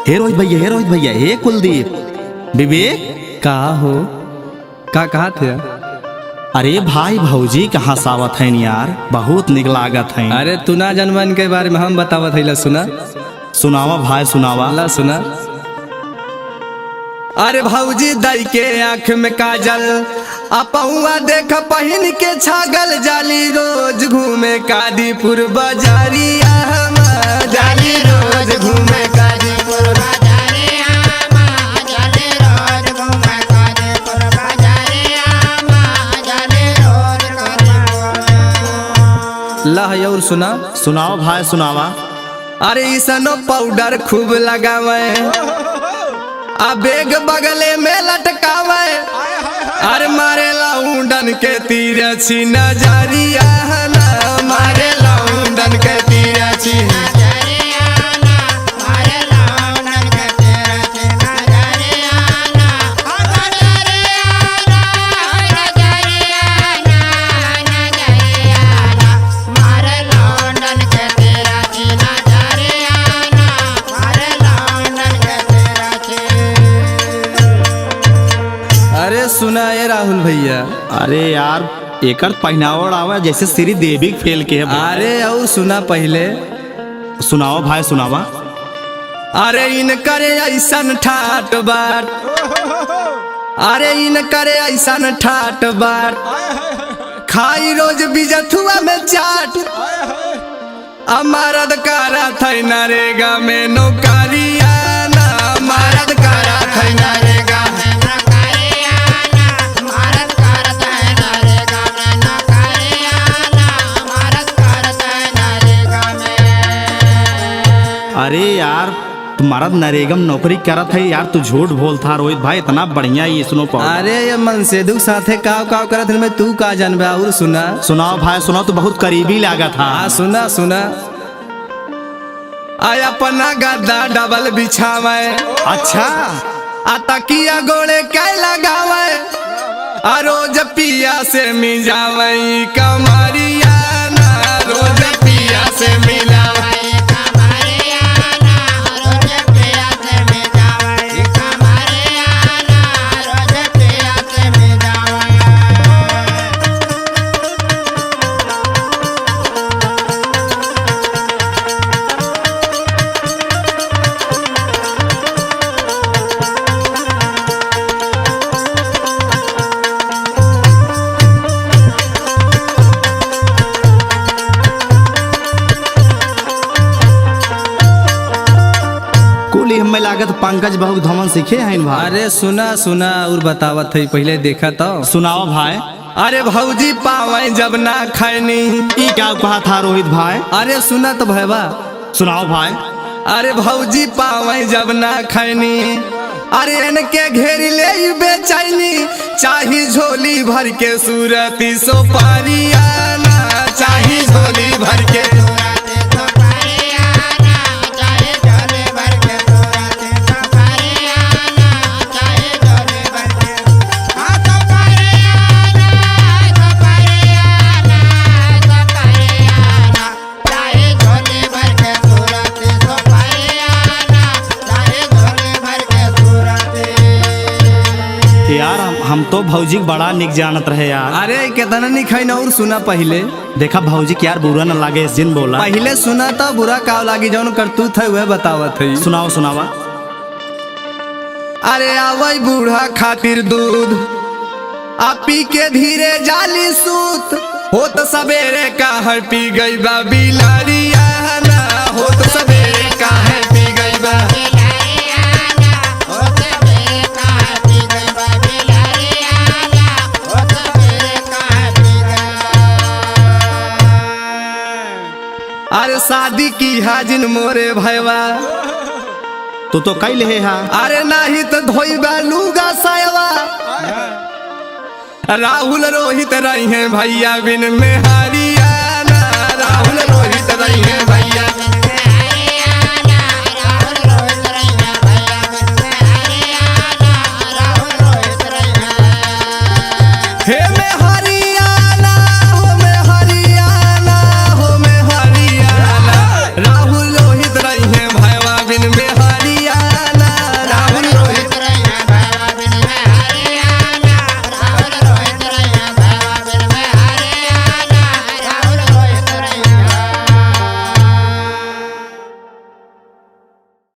हे रोहित भैया हे कुलदीप विवेक कहा हो का कहा थे। अरे भाई भौजी कहाँ सावत है यार, बहुत निक लागत है। अरे तू ना जनवन के बारे में हम बतावत है, सुना सुनावा भाई सुनावा। ला सुना। अरे भौजी दई के आँख में काजल अपहुआ देख पहिन के छागल जाली रोज घूमे कादीपुर बाजारिया जाली रोज घूमे कादीपुर बाजारिया जाली रोज घूमे कादीपुर बाजारिया जाली रोज। ला और सुना सुनाओ भाई सुनावा। अरे इसनो पाउडर खूब लगावे आ बेग बगले में लटकावे, अरे मारे लाउंडन के तीर छी नजरिया ना, मारे लाउंडन के तीर छी नजरिया ना, मारे लाउंडन के तीर छी नजरिया ना, नजरिया ना, नजरिया ना, नजरिया ना, मारे लाउंडन के तीर छी नजरिया ना, मारे लाउंडन के तीर छी। अरे सुना ये राहुल भैया। अरे यार एकर पहनावड़ आवा जैसे श्री देवी फेल के है। अरे और सुना पहले सुनाओ भाई सुनावा। अरे इन करे ऐसन ठाट बाट, अरे इन करे ऐसन ठाट बाट, खाई रोज बिजथुआ में चाट, अमरद कारा थे नरेगा में नौकरिया ना, मरद कारा थे नरेगा में अरे यार तुम्हारा नरेगा में नौकरी करत है यार, तू झूठ बोलता रोहित भाई, इतना बढ़िया ये सुनो पाओ। अरे ये मन से दुख साथे काव काव करत में तू का जानबा और सुना। सुनाओ भाई सुनाओ, तो बहुत करीबी लागत था। हाँ सुना सुना। आय अपना गद्दा डबल बिछावे, अच्छा आ तकिया गोड़े के लगावे, आ रोज पिया से मिजावे कमरिया ना, रोज पिया से मिलावे हमें लागत पंकज बहुत धमन सीखे हैं भाई। अरे सुना सुना और बतावत है पहले देखा तो। सुनाओ भाई। अरे भौजी पावे जब ना खैनी, ई क्या कहा था रोहित भाई। अरे सुना तो भैया सुनाओ भाई। अरे भौजी पावे जब ना खैनी, अरे इनके घेरी ले बेचैनी, चाही झोली भर के सूरती सोपारिया ना, चाही झोली भर के यार हम तो भौजी बड़ा निक जानत रहे यार। अरे कितना नहीं खाई ना और सुना पहले देखा भौजी की यार बुरा न लागे इस दिन बोला। पहले सुना तो बुरा का लागी जौन करतूत है वह बतावत है। सुनाओ सुनावा। अरे आवई बूढ़ा खातिर दूध आ पी के धीरे जाली सूत, होत सवेरे का हर पी गई बा बिलारिया ना, होत सवेरे का है पी गई बा। अरे शादी की हाजिन मोरे भैया तो कई ले हा। अरे नहीं तो धोईबा लूगा सायवा, राहुल रोहित रही है भैया बिन में हारिया ना, राहुल रोहित रही है भैया हे में हरियाणा हो, में हरियाणा हो, में हरियाणा, राहुल